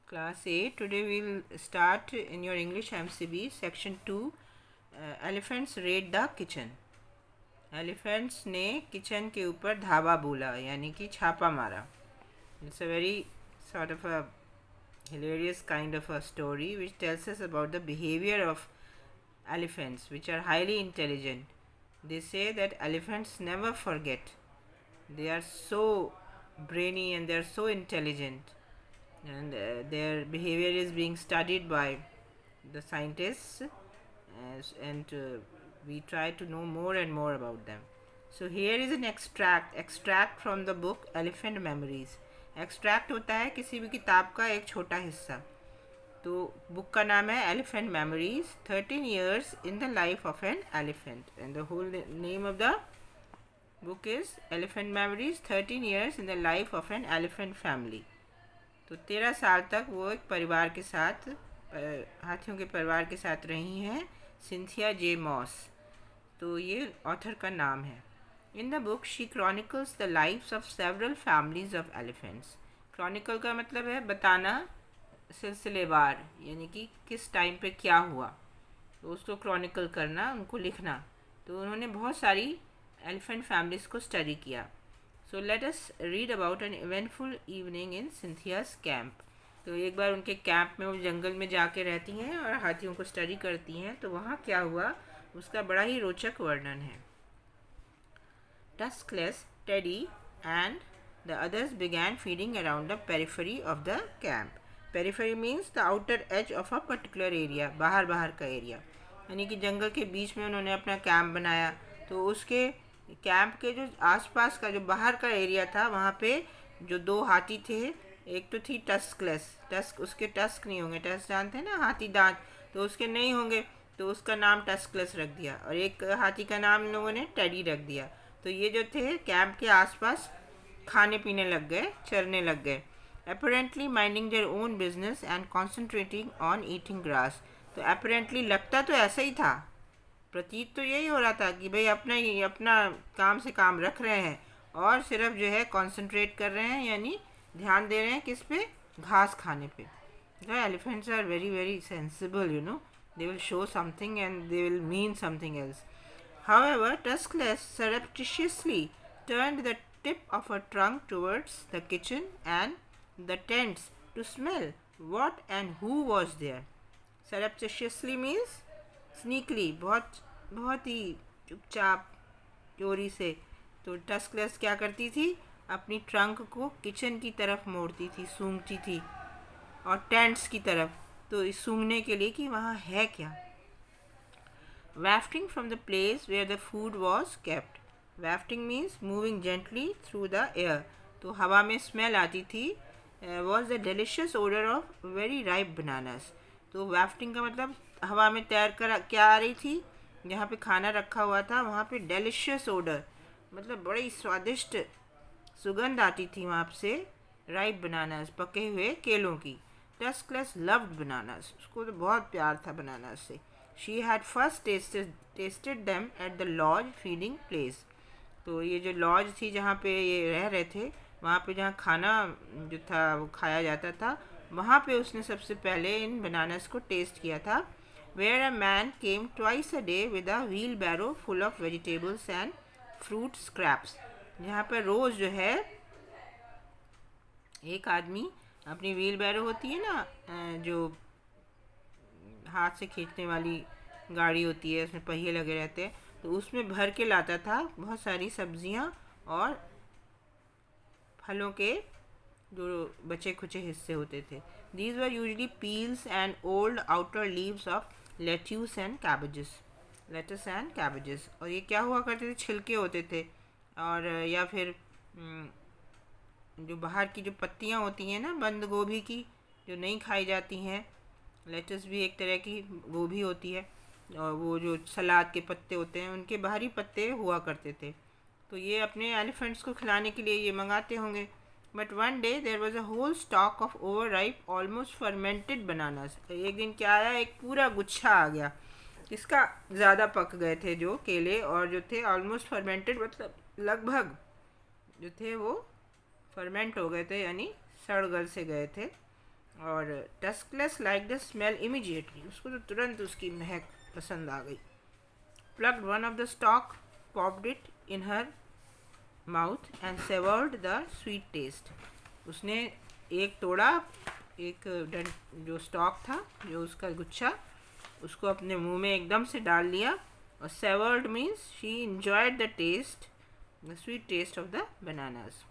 Class A. Today we'll start in your English MCB Section 2. Elephants raid the kitchen. Elephants ने kitchen के ऊपर धावा बोला यानी कि छापा मारा. It's a very sort of a hilarious kind of a story which tells us about the behavior of elephants, which are highly intelligent. They say that elephants never forget. They are so brainy and they are so intelligent, and their behavior is being studied by the scientists, and we try to know more and more about them. So here is an extract from the book Elephant Memories. Extract होता है किसी भी किताब का एक छोटा हिस्सा. तो बुक का नाम है Elephant Memories, 13 years in the life of an elephant, and the whole name of the book is Elephant Memories, 13 years in the life of an elephant family. तो 13 साल तक वो एक परिवार के साथ, हाथियों के परिवार के साथ रही हैं, सिंथिया जे मॉस. तो ये ऑथर का नाम है. In the book she chronicles the lives of several families of elephants. Chronicle का मतलब है बताना, सिलसिलेवार, यानी कि किस टाइम पे क्या हुआ, तो उसको क्रॉनिकल करना, उनको लिखना. तो उन्होंने बहुत सारी एलिफेंट फैमिलीज़ को स्टडी किया. So let us read about an eventful evening in Cynthia's camp. तो एक बार उनके कैंप में, वो जंगल में जाके रहती हैं और हाथियों को स्टडी करती हैं, तो वहाँ क्या हुआ उसका बड़ा ही रोचक वर्णन है. Tuskless, Teddy, and the others began feeding around the periphery of the camp. Periphery means the outer edge of a particular area, बाहर का एरिया, यानी कि जंगल के बीच में उन्होंने अपना कैंप बनाया. तो उसके कैंप के जो आसपास का जो बाहर का एरिया था, वहाँ पे जो दो हाथी थे, एक तो थी टस्कलेस. टस्क, उसके टस्क नहीं होंगे, टस्क जानते हैं ना, हाथी दांत, तो उसके नहीं होंगे, तो उसका नाम टस्कलेस रख दिया. और एक हाथी का नाम लोगों ने टेडी रख दिया. तो ये जो थे कैंप के आसपास खाने पीने लग गए, चरने लग गए. Apparently minding their own business and concentrating on eating grass. तो अपेरेंटली लगता तो ऐसा ही था, प्रतीत तो यही हो रहा था कि भाई अपना काम से काम रख रहे हैं और सिर्फ जो है कॉन्सेंट्रेट कर रहे हैं, यानी ध्यान दे रहे हैं किस पे, घास खाने पे. The elephants are very very sensible, you know, they will show something and they will mean something else. However, Tuskless surreptitiously turned the tip of her trunk towards the kitchen and the tents to smell what and who was there. Surreptitiously means sneakily, बहुत ही चुपचाप, चोरी से. तो टस्कलेस क्या करती थी, अपनी trunk को किचन की तरफ मोड़ती थी, सूंघती थी, और टेंट्स की तरफ, तो इस सूंघने के लिए कि वहाँ है क्या. Wafting from the place where the food was kept. Wafting means moving gently through the air. तो हवा में स्मेल आती थी. Was the delicious odor of very ripe bananas. तो wafting का मतलब हवा में तैर कर क्या आ रही थी, जहाँ पे खाना रखा हुआ था वहाँ पे delicious odor, मतलब बड़ी स्वादिष्ट सुगंध आती थी वहाँ से. ripe bananas, पके हुए केलों की. Tuskless loved bananas. उसको तो बहुत प्यार था बनानास से. She had first tasted them at the lodge feeding place. तो ये जो लॉज थी जहाँ पे ये रह रहे थे, वहाँ पे जहाँ खाना जो था वो खाया जाता था, वहाँ पे उसने सबसे पहले इन बनानास को टेस्ट किया था. Where a man came twice a day with a wheelbarrow full of vegetables and fruit scraps. जहाँ पर रोज़ जो है एक आदमी अपनी व्हील होती है ना, जो हाथ से खींचने वाली गाड़ी होती है, उसमें पहिए लगे रहते हैं, तो उसमें भर के लाता था बहुत सारी सब्जियां और फलों के जो बचे खुचे हिस्से होते थे. These were usually peels and old outer leaves of lettuce and cabbages. Lettuce and cabbages. और ये क्या हुआ करते थे, छिलके होते थे, और या फिर जो बाहर की जो पत्तियां होती हैं ना, बंद गोभी की, जो नहीं खाई जाती हैं. लेटस भी एक तरह की गोभी होती है, और वो जो सलाद के पत्ते होते हैं उनके बाहरी पत्ते हुआ करते थे. तो ये अपने एलिफेंट्स को खिलाने के लिए ये मंगाते होंगे. But one day there was a whole stock of over ripe almost fermented bananas. एक दिन क्या आया, एक पूरा गुच्छा आ गया, इसका ज़्यादा पक गए थे जो केले, और जो थे ऑलमोस्ट फर्मेंटेड, मतलब लगभग जो थे वो फर्मेंट हो गए थे, यानी सड़ गल से गए थे. और Tuskless like the smell immediately, उसको तो तुरंत उसकी महक पसंद आ गई. Plucked one of the stalk, popped it in her mouth and savoured the sweet taste. उसने एक तोड़ा, एक जो स्टॉक था, जो उसका गुच्छा, उसको अपने मुंह में एकदम से डाल लिया. और savoured means she enjoyed the taste, the sweet taste of the bananas.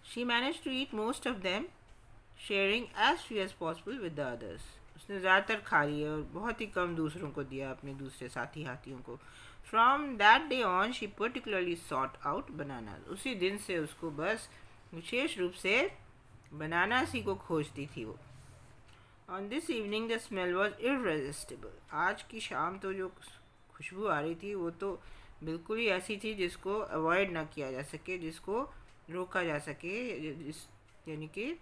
She manage to eat most of them, sharing as few as possible with the others. उसने ज़्यादातर खा लिया और बहुत ही कम दूसरों को दिया, अपने दूसरे साथी हाथियों को. From that day on she particularly sought out bananas. उसी दिन से उसको बस विशेष रूप से बनानास ही को खोजती थी वो. On this evening the smell was irresistible. आज की शाम तो जो खुशबू आ रही थी वो तो बिल्कुल ही ऐसी थी जिसको अवॉइड ना किया जा सके, जिसको रोका जा सके, यानी कि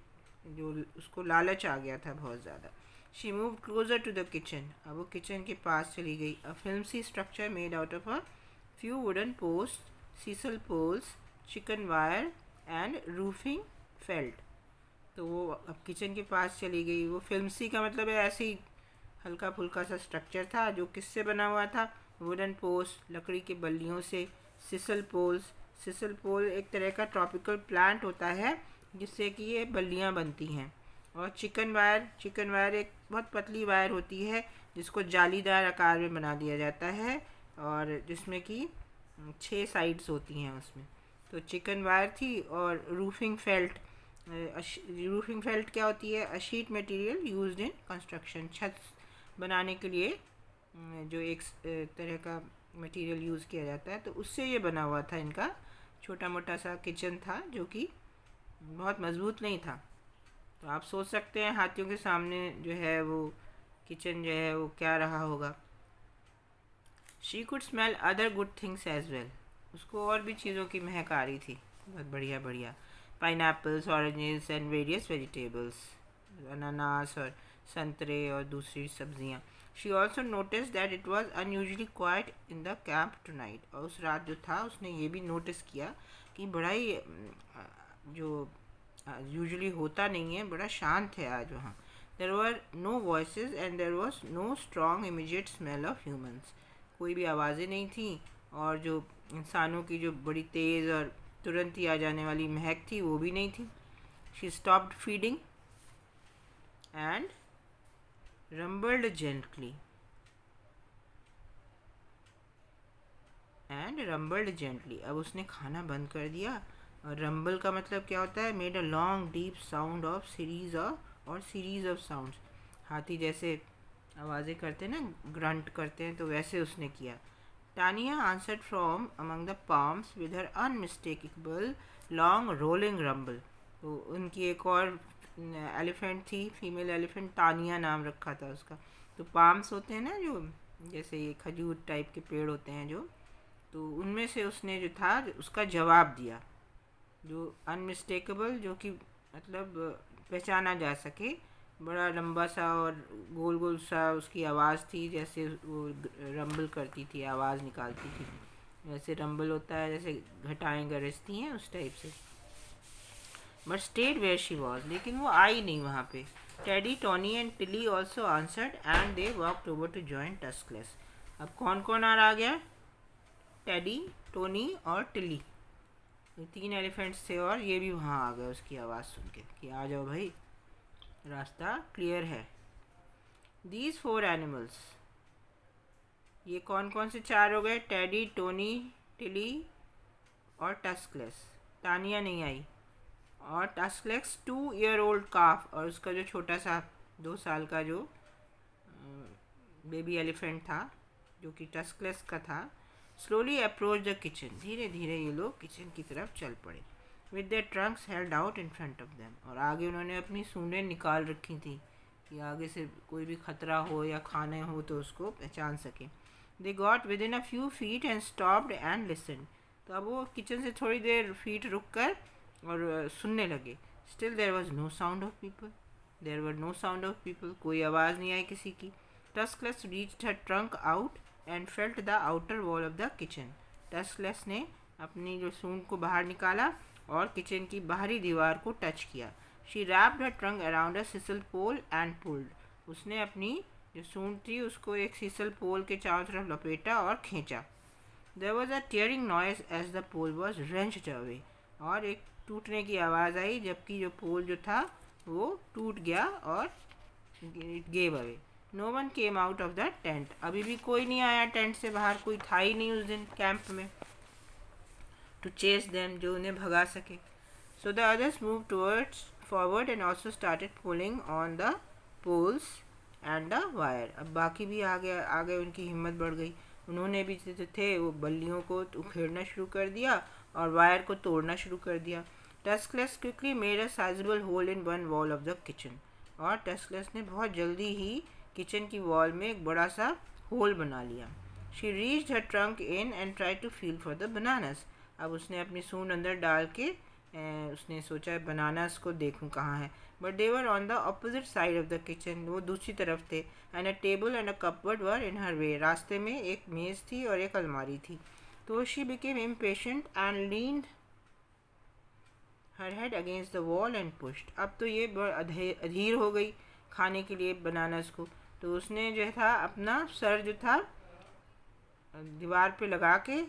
जो उसको लालच आ गया था बहुत ज़्यादा. She move closer to the kitchen. अब वो किचन के पास चली गई. A flimsy structure made out of a few wooden post, sisal poles, chicken wire and roofing felt. तो वो अब किचन के पास चली गई. वो फिल्मसी का मतलब है ऐसे ही हल्का फुल्का सा स्ट्रक्चर था, जो किससे बना हुआ था? वुडन पोस्ट, लकड़ी के बल्लियों से. सिसल पोल्स, सिसल पोल एक तरह का ट्रॉपिकल प्लांट होता है जिससे कि ये बल्लियाँ बनती हैं. और चिकन वायर, चिकन वायर एक बहुत पतली वायर होती है जिसको जालीदार आकार में बना दिया जाता है और जिसमें कि 6 साइड्स होती हैं उसमें. तो चिकन वायर थी. और रूफिंग फेल्ट, रूफिंग फेल्ट क्या होती है? A sheet material used in construction. छत बनाने के लिए जो एक तरह का मटेरियल यूज़ किया जाता है, तो उससे ये बना हुआ था. इनका छोटा मोटा सा किचन था जो कि बहुत मज़बूत नहीं था. तो आप सोच सकते हैं हाथियों के सामने जो है वो किचन जो है वो क्या रहा होगा. She could smell other good things as well. उसको और भी चीज़ों की महक आ रही थी, बहुत बढ़िया बढ़िया. Pineapples, oranges and various vegetables, अनानास और संतरे और दूसरी सब्जियाँ. She also notice that it was unusually quite in the camp two night. और उस रात जो था उसने ये भी नोटिस किया कि बड़ा ही जो यूजुअली होता नहीं है, बड़ा शांत है आज वहाँ. There were no voices and there was no strong immediate smell of humans. कोई भी आवाज़ें नहीं थी और जो इंसानों की जो बड़ी तेज़ और तुरंत ही आ जाने वाली महक थी वो भी नहीं थी. She stopped feeding and rumbled gently. अब उसने खाना बंद कर दिया. और रंबल का मतलब क्या होता है? Made a long deep sound of series of sounds. हाथी जैसे आवाज़ें करते हैं ना, ग्रंट करते हैं, तो वैसे उसने किया. Tania answered from among the palms with her unmistakable long rolling rumble. तो उनकी एक और एलिफेंट थी, फीमेल एलिफेंट, तानिया नाम रखा था उसका. तो पाम्स होते हैं ना जो जैसे ये खजूर टाइप के पेड़ होते हैं जो, तो उनमें से उसने जो था उसका जवाब दिया, जो अनमिस्टेकेबल, जो कि मतलब पहचाना जा सके. बड़ा लंबा सा और गोल गोल सा उसकी आवाज़ थी, जैसे वो रंबल करती थी, आवाज़ निकालती थी. वैसे रंबल होता है जैसे घटाएं गरजती हैं, उस टाइप से. But stayed where she was. लेकिन वो आई नहीं वहाँ पे. Teddy, Tony and Tilly also answered and they walked over to join Tuskless. अब कौन कौन आ गया? टेडी, टोनी और टिली, ये 3 एलिफेंट्स थे और ये भी वहाँ आ गए उसकी आवाज़ सुन के कि आ जाओ भाई, रास्ता क्लियर है. दीज 4 एनिमल्स, ये कौन कौन से 4 हो गए? टेडी, टोनी, टिली और टस्कलेस. तानिया नहीं आई. और टस्कलेस 2-year-old काफ, और उसका जो छोटा सा 2 साल का जो बेबी एलिफेंट था जो कि टस्कलेस का था. Slowly approach the kitchen. धीरे धीरे ये लोग किचन की तरफ चल पड़े. With their Trunks held out in front of them. और आगे उन्होंने अपनी सूंडें निकाल रखी थी कि आगे से कोई भी खतरा हो या खाने हो तो उसको पहचान सकें. They got with in a few feet and stopped and listen. तो अब वो किचन से थोड़ी देर फीट रुक कर और सुनने लगे. Still there was no sound of people. There were no sound of people. कोई आवाज़ नहीं आई किसी की. Tuskless reached her trunk out and felt the outer wall of the kitchen. Tuskless ने अपनी जो सूंड को बाहर निकाला और किचन की बाहरी दीवार को टच किया. She wrapped her trunk around a sisal pole and pulled. उसने अपनी जो सूंड थी उसको एक सिसल पोल के चारों तरफ लपेटा और खींचा। There was a tearing noise as the pole was wrenched away. और एक टूटने की आवाज़ आई जबकि जो पोल जो था वो टूट गया और it gave away. No one came out of the tent. अभी भी कोई नहीं आया टेंट से बाहर, कोई था ही नहीं उस दिन कैंप में टू चेस देम, जो उन्हें भगा सके। So the others move towards forward and also started pulling on the poles and the wire. अब बाकी भी आगे उनकी हिम्मत बढ़ गई। उन्होंने भी जो थे वो बल्लियों को उखेड़ना शुरू कर दिया और वायर को तोड़ना शुरू कर दिया। Tuskless quickly made a sizeable hole in one wall of the kitchen. और टस्कलेस ने बहुत जल्दी ही किचन की वॉल में एक बड़ा सा होल बना लिया। She reached her trunk in and try to feel for the bananas. अब उसने अपनी सूंड अंदर डाल के उसने सोचा बनानास को देखूं कहाँ है, but they were on the opposite side of the kitchen. वो दूसरी तरफ थे। And a table and a cupboard were in her way. रास्ते में एक मेज़ थी और एक अलमारी थी। तो she became impatient and leaned her head against the wall and pushed. अब तो ये अधीर हो गई खाने के लिए बनानास को। तो उसने जो था अपना सर जो था दीवार पे लगा के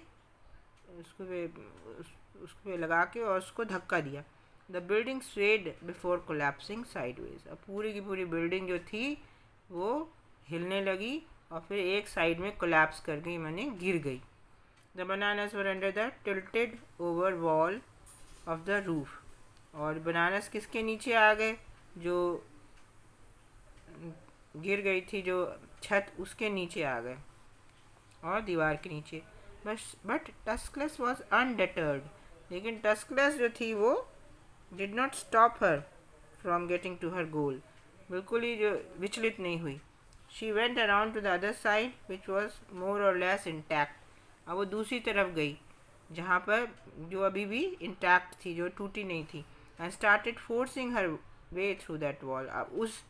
उसको लगा के और उसको धक्का दिया। The building swayed before collapsing sideways. अब पूरी की पूरी बिल्डिंग जो थी वो हिलने लगी और फिर एक साइड में कोलैप्स कर गई, माने गिर गई। The bananas were under the tilted over wall of the roof. और बनानास किसके नीचे आ गए? जो गिर गई थी जो छत, उसके नीचे आ गए और दीवार के नीचे। But Tuskless was undeterred. लेकिन टस्कलेस जो थी वो did not stop her from getting to her goal. बिल्कुल ही जो विचलित नहीं हुई। She went around to the other side which was more or less intact. अब वो दूसरी तरफ गई जहाँ पर जो अभी भी इंटैक्ट थी, जो टूटी नहीं थी। And started forcing her way through that wall. अब उस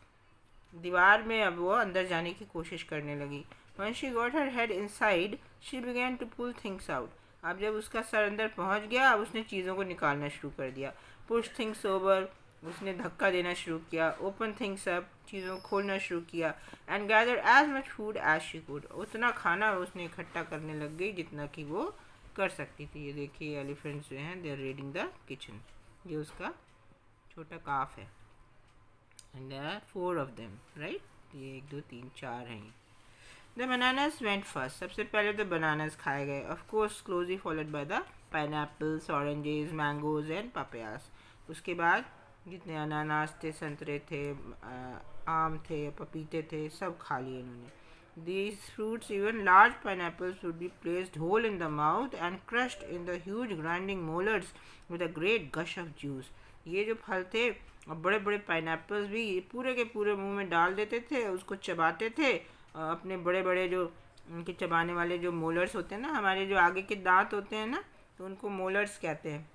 दीवार में अब वो अंदर जाने की कोशिश करने लगी। When she got her head inside, she began to pull things out. अब जब उसका सर अंदर पहुंच गया, अब उसने चीज़ों को निकालना शुरू कर दिया। Push things over, उसने धक्का देना शुरू किया। Open things up, चीज़ों को खोलना शुरू किया। And gather as much food as she could. उतना खाना उसने इकट्ठा करने लग गई जितना कि वो कर सकती थी। ये देखिए एलिफेंट्स जो हैं, they are raiding the kitchen. ये उसका छोटा काफ है। And there are 4 of them, right? ये 1 2 3 4 हैं। The bananas went first. सबसे पहले तो bananas खाए गए. Of course, closely followed by the pineapples, oranges, mangoes and papayas. उसके बाद जितने अनानास थे, संतरे थे, आम थे, पपीते थे, सब खा लिए इन्होंने. These fruits, even large pineapples, would be placed whole in the mouth and crushed in the huge grinding molars with a great gush of juice. ये जो फल थे और बड़े बड़े पाइनएप्पल्स भी पूरे के पूरे मुंह में डाल देते थे, उसको चबाते थे। अपने बड़े बड़े जो उनके चबाने वाले जो मोलर्स होते हैं ना, हमारे जो आगे के दांत होते हैं ना, तो उनको मोलर्स कहते हैं,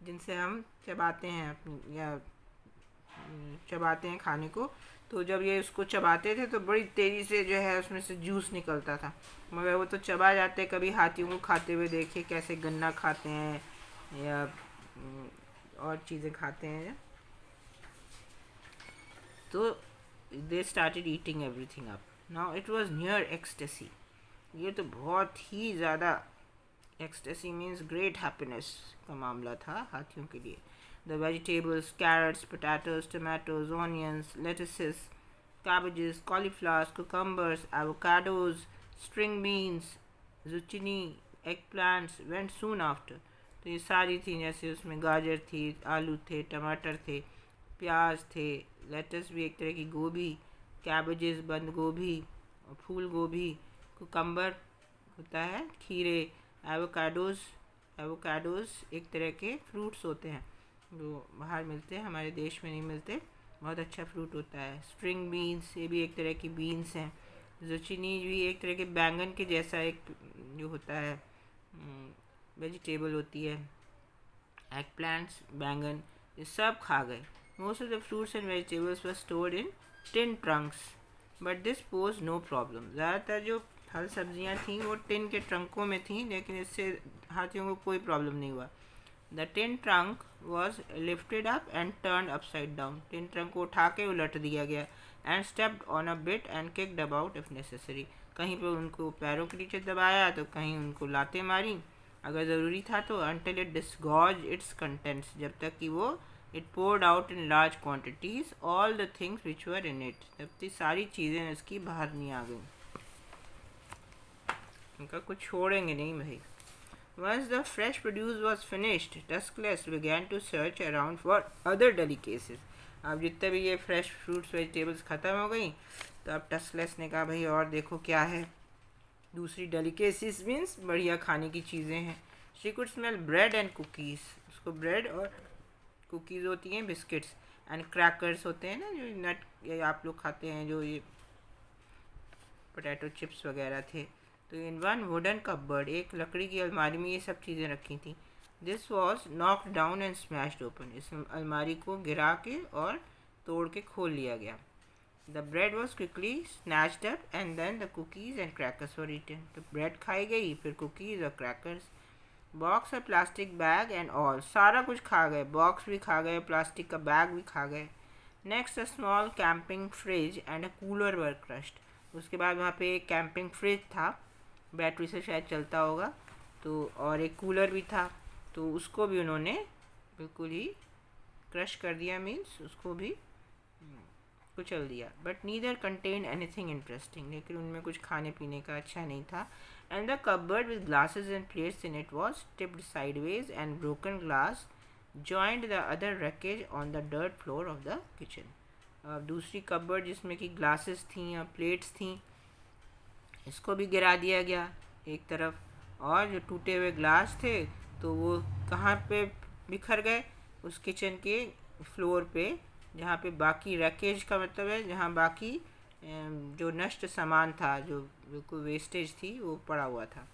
जिनसे हम चबाते हैं या चबाते हैं खाने को। तो जब ये उसको चबाते थे तो बड़ी तेज़ी से जो है उसमें से जूस निकलता था, मगर वो तो चबा जाते। कभी हाथियों को खाते हुए देखे कैसे गन्ना खाते हैं या और चीज़ें खाते हैं। तो they started eating everything up. Now it was near ecstasy. ये तो बहुत ही ज़्यादा, एक्सटेसी मीन्स ग्रेट हैप्पीनेस का मामला था हाथियों के लिए। The vegetables, carrots, potatoes, tomatoes, onions, lettuces, cabbages, cauliflowers, cucumbers, avocados, string beans, zucchini, eggplants went soon after. तो ये सारी थी, जैसे उसमें गाजर थी, आलू थे, टमाटर थे, प्याज थे, लेटस भी एक तरह की गोभी, कैबेजेस बंद गोभी और फूल गोभी, कुकम्बर होता है खीरे, एवोकाडोज एक तरह के फ्रूट्स होते हैं जो बाहर मिलते हैं, हमारे देश में नहीं मिलते, बहुत अच्छा फ्रूट होता है। स्ट्रिंग बीन्स, ये भी एक तरह की बीन्स हैं। जुचिनी भी एक तरह के बैंगन के जैसा एक जो होता है वेजिटेबल होती है। एग प्लांट्स, बैंगन, ये सब खा गए। Most of the fruits and vegetables were stored in tin trunks but this posed no problem. ज़्यादातर जो फल सब्जियां थीं वो टिन के ट्रंकों में थीं, लेकिन इससे हाथियों को कोई प्रॉब्लम नहीं हुआ। The tin trunk was lifted up and turn upside down. Tin trunk को उठा के उलट दिया गया. And stepped on a bit and kicked about if necessary. कहीं पर उनको पैरों के नीचे दबाया तो कहीं उनको लातें मारी अगर ज़रूरी था तो. until it disgorged its contents, जब तक कि वो it poured out in large quantities all the things which were in it, जब तक सारी चीज़ें इसकी बाहर नहीं आ गई. उनका कुछ छोड़ेंगे नहीं भाई. Once the fresh produce was finished, Tuskless began to search around for other delicacies. अब जितने भी ये फ्रेश फ्रूट्स वेजिटेबल्स ख़त्म हो गई तो अब टस्कलेस ने कहा भाई और देखो क्या है. दूसरी डेलिकेसीज मीन्स बढ़िया खाने की चीज़ें हैं. She could smell bread and cookies. उसको ब्रेड और कुकीज़ होती हैं, बिस्किट्स एंड क्रैकर्स होते हैं ना जो नट ये आप लोग खाते हैं, जो ये पोटैटो चिप्स वगैरह थे. तो इन वन वुडन कपबर्ड, एक लकड़ी की अलमारी में ये सब चीज़ें रखी थी. This was knocked down and smashed open. इस अलमारी को गिरा के और तोड़ के खोल लिया गया. The bread was quickly snatched up and then the cookies and crackers were eaten. तो ब्रेड खाई गई, फिर कुकीज़ और क्रैकर्स. बॉक्स और प्लास्टिक बैग एंड ऑल, सारा कुछ खा गए. बॉक्स भी खा गए, प्लास्टिक का बैग भी खा गए. Next a small camping fridge and a cooler were crushed. उसके बाद वहाँ पे एक कैंपिंग फ्रिज था, बैटरी से शायद चलता होगा, तो और एक कूलर भी था, तो उसको भी उन्होंने बिल्कुल ही क्रश कर दिया. मीन्स उसको भी कुचल दिया. But neither contain anything interesting, लेकिन उनमें कुछ खाने पीने का अच्छा नहीं था. And the cupboard with glasses and plates in it was tipped sideways and broken glass joined the other wreckage on the dirt floor of the kitchen. दूसरी कबर्ड जिसमें कि ग्लासेस थी या प्लेट्स थी, इसको भी गिरा दिया गया एक तरफ. और जो टूटे हुए ग्लास थे तो वो कहाँ पे बिखर गए, उस किचन के फ्लोर पे, जहाँ पे बाकी रैकेज का मतलब है जहाँ बाकी जो नष्ट सामान था, जो बिल्कुल वेस्टेज थी, वो पड़ा हुआ था.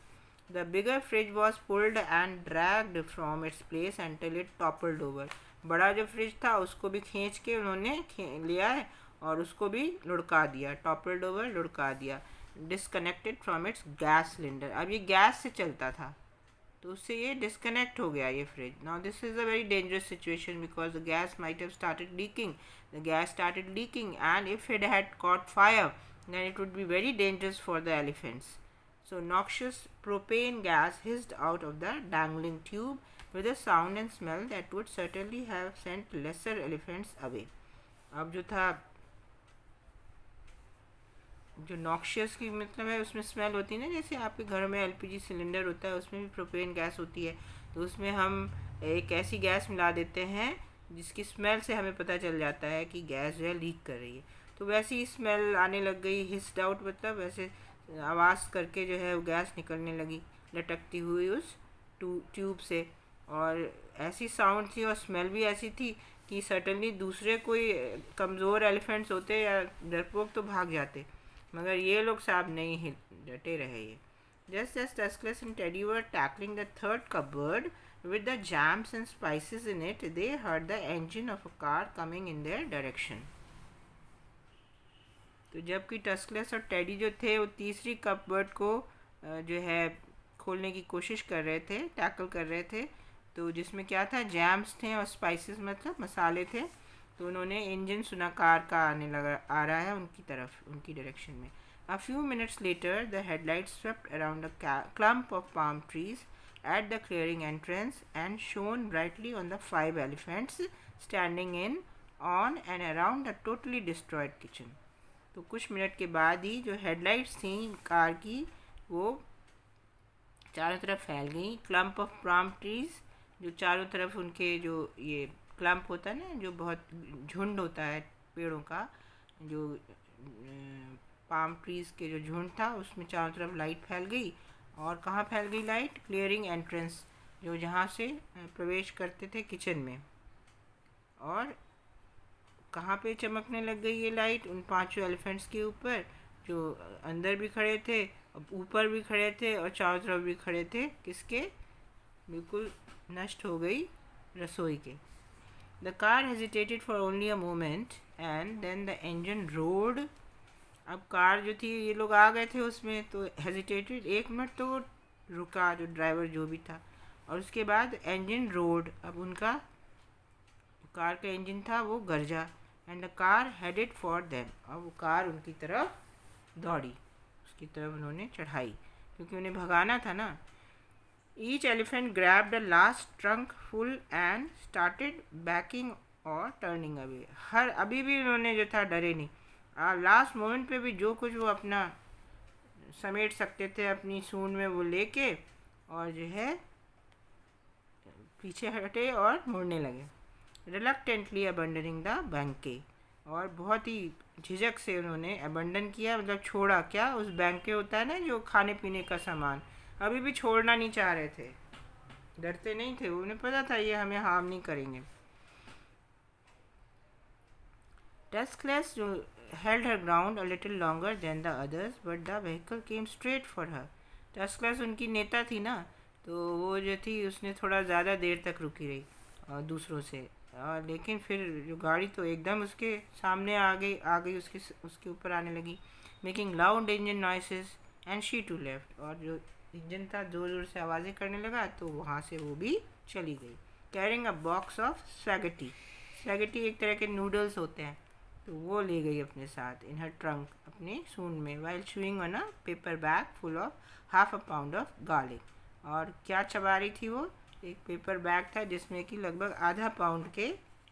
The bigger fridge was pulled and dragged from its place until it toppled over. बड़ा जो फ्रिज था उसको भी खींच के उन्होंने लिया है और उसको भी लुढ़का दिया. टॉपल्ड ओवर, लुढ़का दिया. Disconnected from its gas cylinder. अब ये गैस से चलता था तो उससे ये डिस्कनेक्ट हो गया ये fridge. Now this is a very dangerous situation because the gas might have started leaking. The gas started leaking and if it had caught fire then it would be very dangerous for the elephants. So noxious propane gas hissed out of the dangling tube with a sound and smell that would certainly have sent lesser elephants away. अब जो था, जो noxious की मतलब है उसमें smell होती है ना, जैसे आपके घर में एलपीजी सिलेंडर होता है उसमें भी प्रोपेन गैस होती है, तो उसमें हम एक ऐसी गैस मिला देते हैं जिसकी स्मेल से हमें पता चल जाता है कि गैस जो है लीक कर रही है. तो वैसी ही स्मेल आने लग गई. हिस्ड आउट मतलब वैसे आवाज़ करके जो है वो गैस निकलने लगी लटकती हुई उस ट्यूब से. और ऐसी साउंड थी और स्मेल भी ऐसी थी कि सर्टनली दूसरे कोई कमज़ोर एलिफेंट्स होते या डरपोक तो भाग जाते, मगर ये लोग साहब नहीं डटे रहे. ये just as Tuskless and Teddy were tackling the third cupboard with the jams and spices in it, they heard the engine of a car coming in their direction. तो जबकि टस्कलेस और टेडी जो थे वो तीसरी कपबोर्ड को जो है खोलने की कोशिश कर रहे थे, टैकल कर रहे थे, तो जिसमें क्या था, जैम्स थे और स्पाइसेस मतलब मसाले थे. तो उन्होंने इंजन सुना कार का आने लगा, आ रहा है उनकी तरफ, उनकी डायरेक्शन में. A few minutes later, the headlights swept around a clump of palm trees at the clearing entrance and shone brightly on the 5 elephants standing in, on and around the totally destroyed kitchen. तो कुछ minute के बाद ही जो headlights थी car की वो चारों तरफ फैल गई. क्लम्प ऑफ पाम ट्रीज, जो चारों तरफ उनके जो ये क्लम्प होता है ना, जो बहुत झुंड होता है पेड़ों का, जो पाम ट्रीज़ के जो झुंड था उसमें चारों तरफ लाइट फैल गई. और कहाँ फैल गई लाइट? क्लियरिंग एंट्रेंस, जो जहाँ से प्रवेश करते थे किचन में. और कहाँ पे चमकने लग गई ये लाइट? उन 5 एलिफेंट्स के ऊपर, जो अंदर भी खड़े थे, ऊपर भी खड़े थे और चारों तरफ भी खड़े थे. किसके? बिल्कुल नष्ट हो गई रसोई के. The car hesitated for only a moment and then the engine roared. अब कार जो थी, ये लोग आ गए थे उसमें, तो हेजिटेटेड, 1 मिनट तो वो रुका, जो ड्राइवर जो भी था, और उसके बाद engine roared, अब उनका कार का इंजन था वो गरजा, and the car headed for them, और वो कार उनकी तरफ दौड़ी, उसकी तरफ उन्होंने चढ़ाई क्योंकि उन्हें भगाना था ना. Each elephant grabbed the last trunk full and started banking और टर्निंग अवे. हर अभी भी उन्होंने जो था डरे नहीं, लास्ट मोमेंट पे भी जो कुछ वो अपना समेट सकते थे अपनी सूंड में वो लेके और जो है पीछे हटे और मुड़ने लगे. रिलक्टेंटली अबंडनिंग द बैंके, और बहुत ही झिझक से उन्होंने अबंडन किया, मतलब छोड़ा क्या, उस बैंके होता है ना जो खाने पीने का सामान, अभी भी छोड़ना नहीं चाह रहे थे. डरते नहीं थे, उन्हें पता था ये हमें हार्म नहीं करेंगे. Tuscaloosa held her ground a little longer than the others, but the vehicle came straight for her. Tuscaloosa उनकी नेता थी ना, तो वो जो थी उसने थोड़ा ज़्यादा देर तक रुकी रही और दूसरों से, लेकिन फिर जो गाड़ी तो एकदम उसके सामने आ गई उसके ऊपर आने लगी, making loud engine noises, and she too left, और जो इंजन था ज़ोर ज़ोर से आवाज़ें करने लगा तो वहाँ से वो भी चली गई. Carrying a box of spaghetti, spaghetti एक तरह के नूडल्स होते हैं, तो वो ले गई अपने साथ इन हर ट्रंक, अपने सूंड में, while chewing on a paper bag full of half a pound of garlic. और क्या चबा रही थी वो, एक पेपर बैग था जिसमें कि लगभग आधा पाउंड के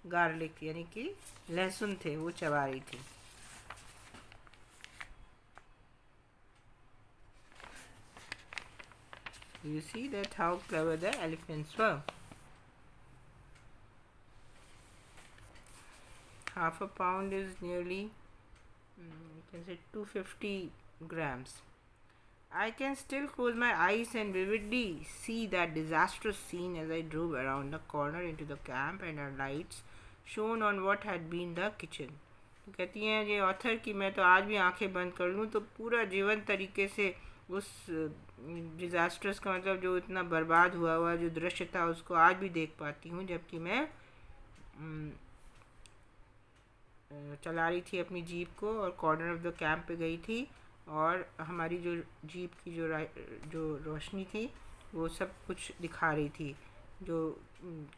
गार्लिक यानी कि लहसुन थे, वो चबा रही थी. You see that how clever the elephants were. Half a pound is nearly, you can say 250 grams. I can still close my eyes and vividly see that disastrous scene as I drove around the corner into the camp and our lights shone on what had been the kitchen. तो कहती हैं ये author कि मैं तो आज भी आंखें बंद कर लूँ तो पूरा जीवन तरीके से उस डिज़ास्ट्रस का मतलब जो इतना बर्बाद हुआ जो दृश्य था उसको आज भी देख पाती हूँ, जबकि मैं चला रही थी अपनी जीप को और कॉर्नर ऑफ द कैंप पे गई थी, और हमारी जो जीप की जो रोशनी थी वो सब कुछ दिखा रही थी, जो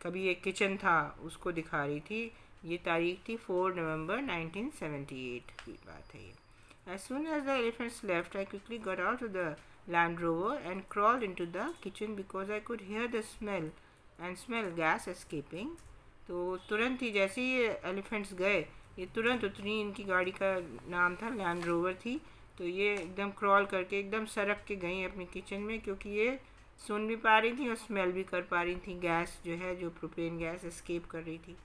कभी एक किचन था उसको दिखा रही थी. ये तारीख थी 4 नवंबर 1978 की बात है ये. As soon as the elephants left, I quickly got out of the Land Rover and crawled into the kitchen because I could hear the smell gas escaping. तो तुरंत ही जैसे ही एलिफेंट्स गए, ये तुरंत उतनी, इनकी गाड़ी का नाम था लैंड रोवर थी, तो ये एकदम क्रॉल करके एकदम सरक के गई अपनी किचन में, क्योंकि ये सुन भी पा रही थी और स्मेल भी कर पा रही थी, गैस जो है जो प्रोपेन गैस एस्केप कर रही थी.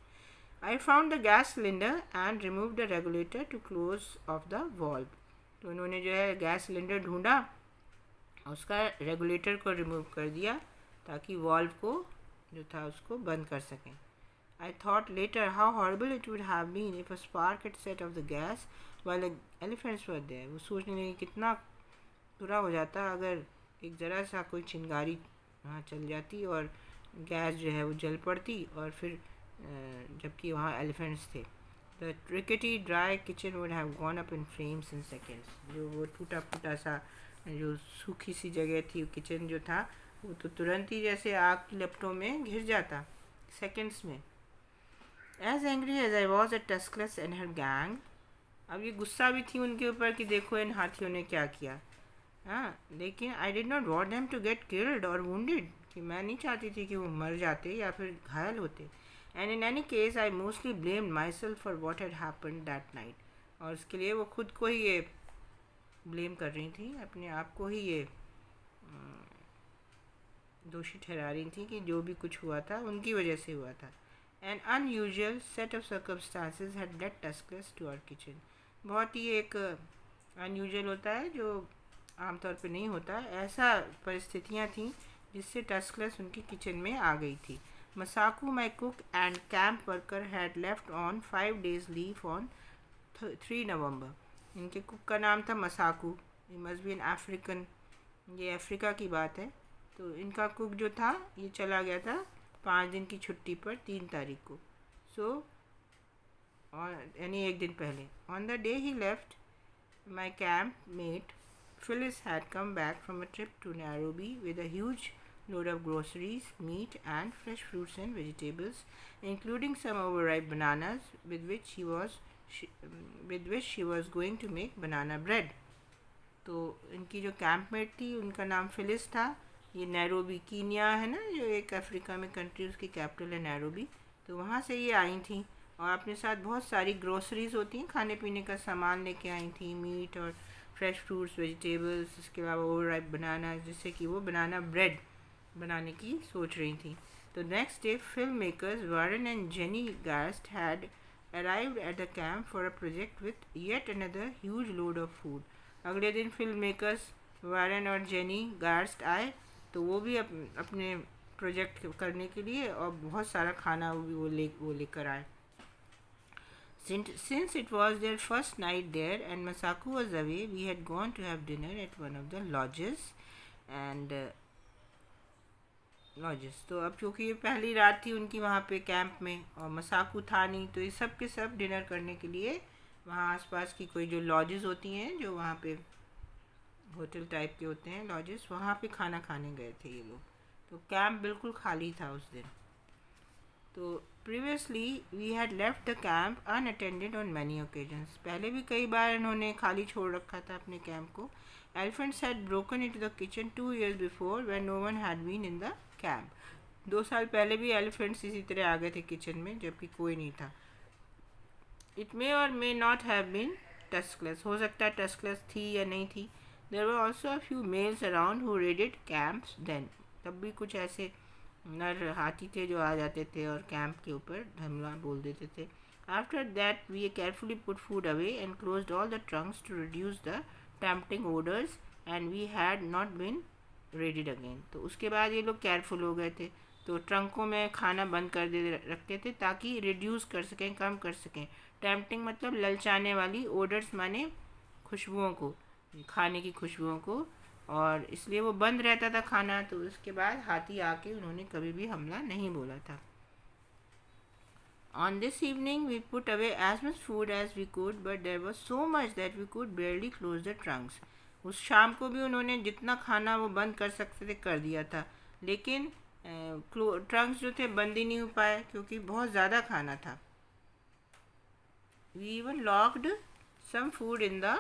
I found the gas cylinder and remove the regulator to close off the valve. तो उन्होंने जो है गैस सिलेंडर ढूंढा, उसका रेगुलेटर को रिमूव कर दिया ताकि वॉल्व को जो था उसको बंद कर सकें. I thought later how horrible it would have been if a spark had set off the gas while the elephants were there. वो सोचने लगी कितना बुरा हो जाता अगर एक ज़रा सा कोई चिंगारी वहाँ चल जाती और गैस जो है वो जल पड़ती, और फिर जबकि वहाँ एलिफेंट्स थे. The rickety dry kitchen would have gone up in flames in seconds. जो वो टूटा फूटा सा जो सूखी सी जगह थी किचन जो था वो तो तुरंत ही जैसे आग की लपटों में घिर जाता सेकेंड्स में. As angry as I was at Tuscaloosa and her gang, अब ये गुस्सा भी थी उनके ऊपर कि देखो इन हाथियों ने क्या किया, हाँ, लेकिन I did not want them to get killed or wounded, कि मैं नहीं चाहती थी कि वो मर जाते या फिर घायल होते. And in any case, I mostly blamed myself for what had happened that night. और उसके लिए वो खुद को ही ये ब्लेम कर रही थी, अपने आप को ही ये दोषी ठहरा रही थी कि जो भी कुछ हुआ था उनकी वजह से हुआ था. An unusual set of circumstances had led Tuscaloosa to our kitchen. बहुत ही एक अनयूजुअल होता है जो आमतौर पे नहीं होता, ऐसा परिस्थितियाँ थीं जिससे टस्कलस उनकी किचन में आ गई थी. Masaku, my cook and camp worker, had left on 5 days leave on 3 November. इनके कुक का नाम था मसाकू. ये मस्ट बी एन अफ्रीकन, ये अफ्रीका की बात है. तो इनका कुक जो था ये चला गया था 5 दिन की छुट्टी पर 3 तारीख को. सो यानी एक दिन पहले. On the day he left, my camp mate Phyllis had come back from a trip to Nairobi with a huge load of groceries, meat, and fresh fruits and vegetables, including some overripe bananas, with which she was going to make banana bread. तो इनकी जो कैंपमेट थी उनका नाम Phyllis था. ये Nairobi Kenya है ना, जो एक अफ्रीका में कंट्री, उसकी कैपिटल है नैरोबी. तो वहाँ से ये आई थी और अपने साथ बहुत सारी ग्रोसरीज होती हैं, खाने पीने का सामान लेके आई थी, मीट और फ्रेश फ्रूट्स, वेजिटेबल्स, इसके अलावा ओवरराइप बनाना, जिससे कि वो बनाना ब्रेड बनाने की सोच रही थी. तो next day film makers Warren and Jenny Garst had arrived at the camp for a project with yet another huge load of food. अगले दिन फिल्म मेकर्स वारन और जेनी गार्स्ट आए, तो वो भी अपने प्रोजेक्ट करने के लिए और बहुत सारा खाना वो लेकर आए. Since it was their first night there and Masako was away, we had gone to have dinner at one of the lodges. तो अब क्योंकि ये पहली रात थी उनकी वहाँ पे कैंप में और मसाकू था नहीं, तो ये सब के सब डिनर करने के लिए वहाँ आसपास की कोई जो लॉजेस होती हैं, जो वहाँ पे होटल टाइप के होते हैं लॉजेस, वहाँ पे खाना खाने गए थे ये लोग. तो कैंप बिल्कुल खाली था उस दिन. तो previously we had left the camp unattended on many occasions. पहले भी कई बार इन्होंने खाली छोड़ रखा था अपने कैंप को. Elephants had broken into the kitchen 2 years before when no one had been in the camp. 2 साल पहले भी एलिफेंट्स इसी तरह आ गए थे किचन में जबकि कोई नहीं था. It may or may not have been tuskless. हो सकता है टस्कलेस थी या नहीं थी. There were also a few males around who raided camps then. तब भी कुछ ऐसे नर हाथी थे जो आ जाते थे और कैंप के ऊपर हमला बोल देते थे. After that we carefully put food away and closed all the trunks to reduce the tempting odors and we had not been raided again. तो उसके बाद ये लोग केयरफुल हो गए थे, तो ट्रंकों में खाना बंद कर दे रखते थे ताकि रिड्यूस कर सकें, कम कर सकें. टेम्पटिंग मतलब ललचाने वाली, ओडर्स माने खुशबुओं को, खाने की खुशबुओं को, और इसलिए वो बंद रहता था खाना. तो उसके बाद हाथी आके उन्होंने कभी भी हमला नहीं बोला था. On this evening we put away as much food as we could, but there was so much that we could barely close the trunks. उस शाम को भी उन्होंने जितना खाना वो बंद कर सकते थे कर दिया था, लेकिन ट्रंक्स जो थे बंद ही नहीं हो पाए क्योंकि बहुत ज़्यादा खाना था. We even locked some food in the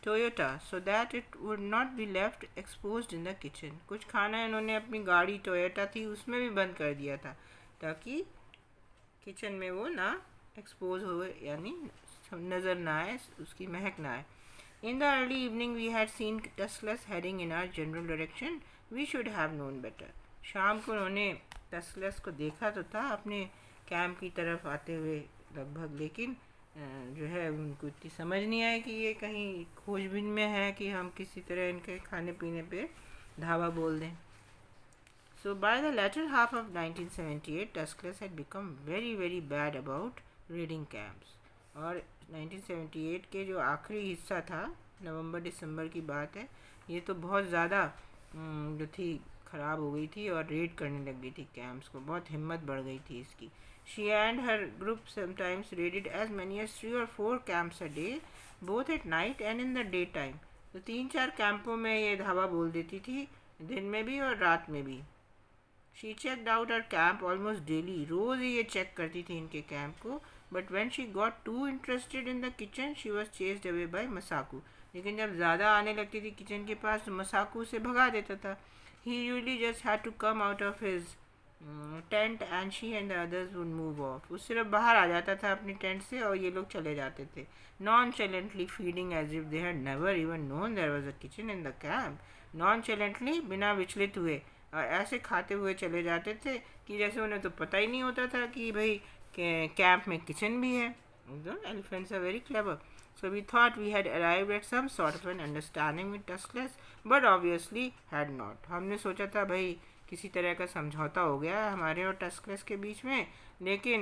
Toyota so that it would not be left exposed in the kitchen. कुछ खाना इन्होंने अपनी गाड़ी टोयोटा थी उसमें भी बंद कर दिया था ताकि किचन में वो ना एक्सपोज हो, यानी नज़र ना आए, उसकी महक ना आए. In the early evening we had seen Tuskless heading in our general direction. We should have known better. शाम को उन्होंने टस्कलेस को देखा तो था अपने कैंप की तरफ आते हुए लगभग, लेकिन जो है उनको इतनी समझ नहीं आई कि ये कहीं खोजबीन में है कि हम किसी तरह इनके खाने पीने पे धावा बोल दें. So by the latter half of 1978, Tuskless had become very very bad about raiding camps. और 1978 के जो आखिरी हिस्सा था, नवंबर दिसंबर की बात है, ये तो बहुत ज़्यादा जो थी ख़राब हो गई थी और रेड करने लग गई थी कैंप्स को. बहुत हिम्मत बढ़ गई थी इसकी. She and her group sometimes raided as many as 3 or 4 camps a day, both at night and in the daytime. तो 3-4 कैंपों में ये धावा बोल देती थी, दिन में भी और रात में भी. She checked out her camp almost daily. रोज़ ही ये चेक करती थी इनके कैंप को. But when she got too interested in the kitchen, she was chased away by Masaku. लेकिन जब ज़्यादा आने लगती थी किचन के पास तो मसाकू उसे भगा देता था. He usually just had to come out of his tent and she and the others would move off. वो सिर्फ बाहर आ जाता था अपनी टेंट से और ये लोग चले जाते थे. Nonchalantly feeding as if they had never even known there was a kitchen in the camp. Nonchalantly, बिना विचलित हुए, और ऐसे खाते हुए चले जाते थे कि जैसे उन्हें तो पता ही नहीं होता था कि भाई कैंप में किचन भी है. Elephants are very clever. So we thought we had arrived at some sort of an understanding with Tuskless, but obviously had not. हमने सोचा था भाई किसी तरह का समझौता हो गया हमारे और टस्कलेस के बीच में, लेकिन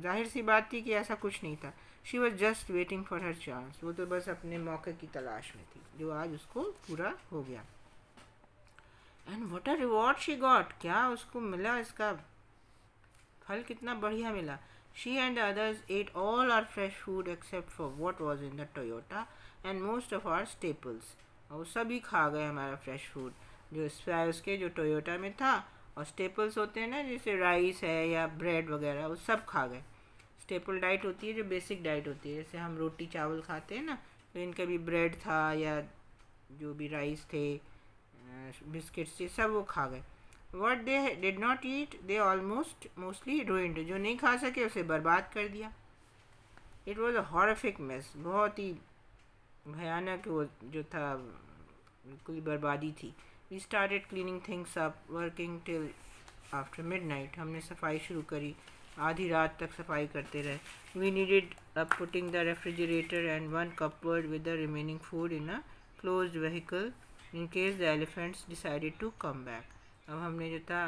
जाहिर सी बात थी कि ऐसा कुछ नहीं था. She was just waiting for her chance. वो तो बस अपने मौके की तलाश में थी जो आज उसको पूरा हो गया. And what a reward she got. क्या उसको मिला, इसका फल कितना बढ़िया मिला. She and others ate all our fresh food except for what was in the Toyota and most of our staples. और सभी खा गए हमारा फ्रेश फूड जो स्पायर्स के जो टोयोटा में था, और स्टेपल्स होते हैं ना, जैसे राइस है या ब्रेड वगैरह, वो सब खा गए। स्टेपल डाइट होती है जो बेसिक डाइट होती है, जैसे हम रोटी चावल खाते हैं ना, तो इनका भी ब्रेड था या जो भी राइस थे, बिस्किट्स थे, सब वो खा गए। What they did not eat they almost mostly ruined, जो नहीं खा सके उसे बर्बाद कर दिया। It was a horrific mess, बहुत ही भयानक वो जो था, बिल्कुल बर्बादी थी। We started cleaning things up, working till after midnight, हमने सफाई शुरू करी, आधी रात तक सफाई करते रहे। We needed putting the refrigerator and one cupboard with the remaining food in a closed vehicle in case the elephants decided to come back. अब हमने जो था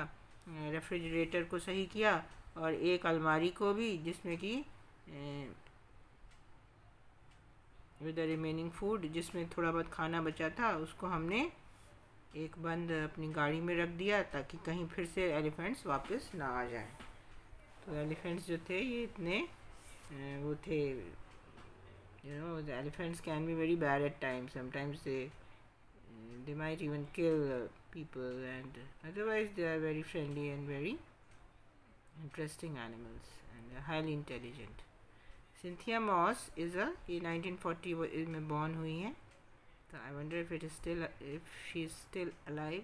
रेफ्रिजरेटर को सही किया, और एक अलमारी को भी, जिसमें कि विद द रिमेनिंग फूड, जिसमें थोड़ा बहुत खाना बचा था, उसको हमने एक बंद अपनी गाड़ी में रख दिया, ताकि कहीं फिर से एलिफेंट्स वापस ना आ जाएं। तो एलिफेंट्स जो थे ये इतने वो थे, you know, the elephants can be very bad at times. Sometimes they might even kill people, and otherwise they are very friendly and very interesting animals, and they are highly intelligent. Cynthia Moss is a, ये 1940 में born हुई है, so I wonder if she is still alive.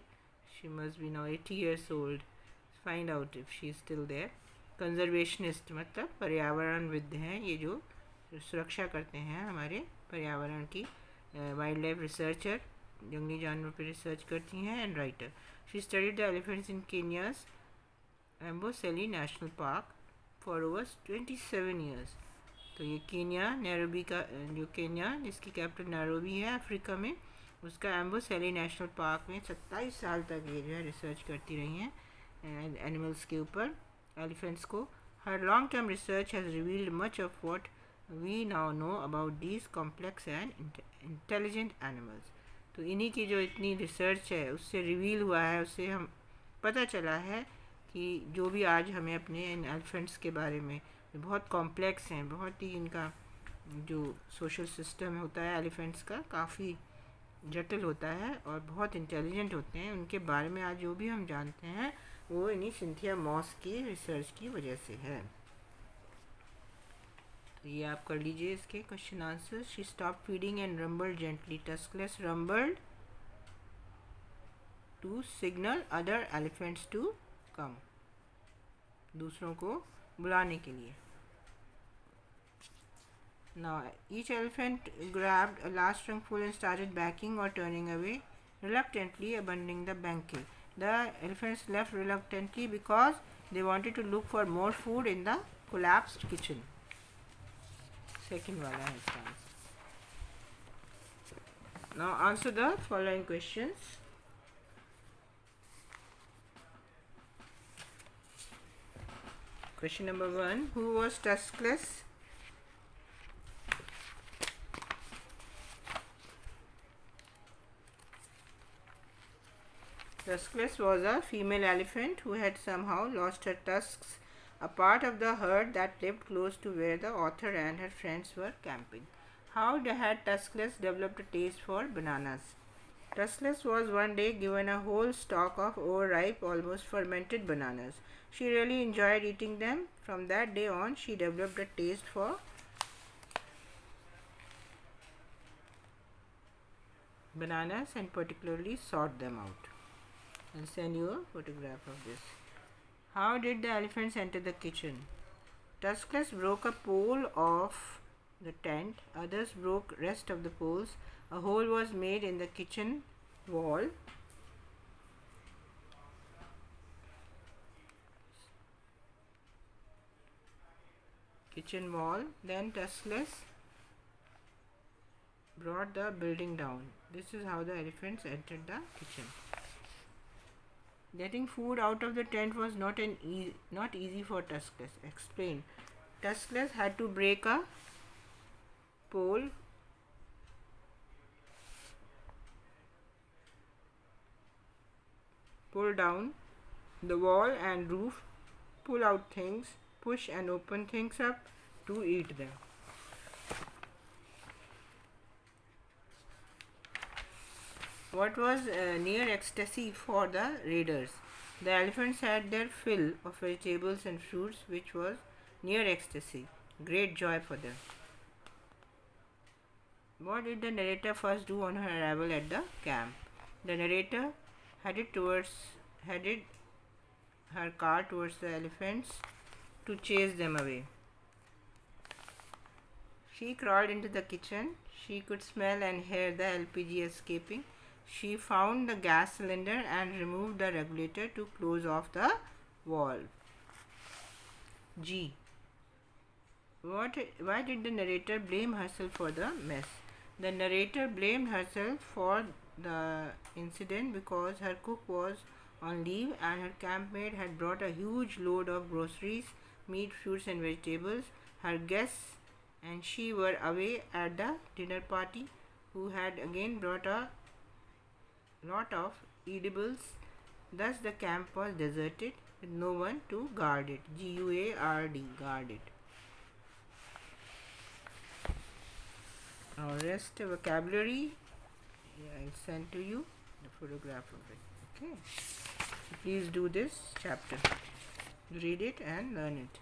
She must be now 80 years old. Find out if she is still there. Conservationist मतलब पर्यावरणविद हैं, ये जो सुरक्षा करते हैं हमारे पर्यावरण की। वाइल्ड लाइफ रिसर्चर, जंगली जानवरों पर रिसर्च करती हैं, and writer. She studied the elephants in Kenya's Amboseli National Park for over 27 years. तो ये केनिया, नैरोबी का, जो केनिया जिसकी कैपिटल नैरोबी है अफ्रीका में, उसका एम्बोसेली नेशनल पार्क में 27 साल तक ये जो है रिसर्च करती रही हैं एनिमल्स के ऊपर, एलिफेंट्स को। Her long term research has revealed much of what we now know about these complex and intelligent animals. तो इन्हीं की जो इतनी रिसर्च है उससे रिवील हुआ है, उससे हम पता चला है कि जो भी आज हमें अपने इन एलिफेंट्स के बारे में, बहुत कॉम्प्लेक्स हैं, बहुत ही इनका जो सोशल सिस्टम होता है एलिफेंट्स का काफ़ी जटिल होता है, और बहुत इंटेलिजेंट होते हैं। उनके बारे में आज जो भी हम जानते हैं वो इन्हीं सिंथिया मॉस की रिसर्च की वजह से है। तो ये आप कर लीजिए इसके question answer. She stop feeding and rumbled gently, Tuskless rumbled to signal other elephants to come, दूसरों को बुलाने के लिए। Now each elephant grabbed a last trunk and started backing or turning away, reluctantly abandoning the banquet. The elephants left reluctantly because they wanted to look for more food in the collapsed kitchen. Second wala hai iska answer. Now answer the following questions. Question number 1. Who was tuskless? Tuskless was a female elephant who had somehow lost her tusks, a part of the herd that lived close to where the author and her friends were camping. How had Tuskless developed a taste for bananas? Tuskless was one day given a whole stalk of overripe, almost fermented bananas. She really enjoyed eating them. From that day on, she developed a taste for bananas and particularly sought them out. I'll send you a photograph of this. How did the elephants enter the kitchen? Tuskless broke a pole of the tent. Others broke rest of the poles. A hole was made in the kitchen wall. Then Tuskless brought the building down. This is how the elephants entered the kitchen. Getting food out of the tent was not easy for Tuskless. Explain. Tuskless had to break a pole pull down the wall and roof, pull out things, push and open things up to eat them. What was near ecstasy for the raiders? The elephants had their fill of vegetables and fruits, which was near ecstasy. Great joy for them. What did the narrator first do on her arrival at the camp? The narrator headed her car towards the elephants to chase them away. She crawled into the kitchen. She could smell and hear the LPG escaping. She found the gas cylinder and removed the regulator to close off the valve. G. Why did the narrator blame herself for the mess? The narrator blamed herself for the incident because her cook was on leave and her campmate had brought a huge load of groceries, meat, fruits, and vegetables. Her guests and she were away at the dinner party, who had again brought a lot of edibles. Thus, the camp was deserted with no one to guard it. Guard, guard it. Now, rest vocabulary, I'll send to you the photograph of it. Okay. So please do this chapter. Read it and learn it.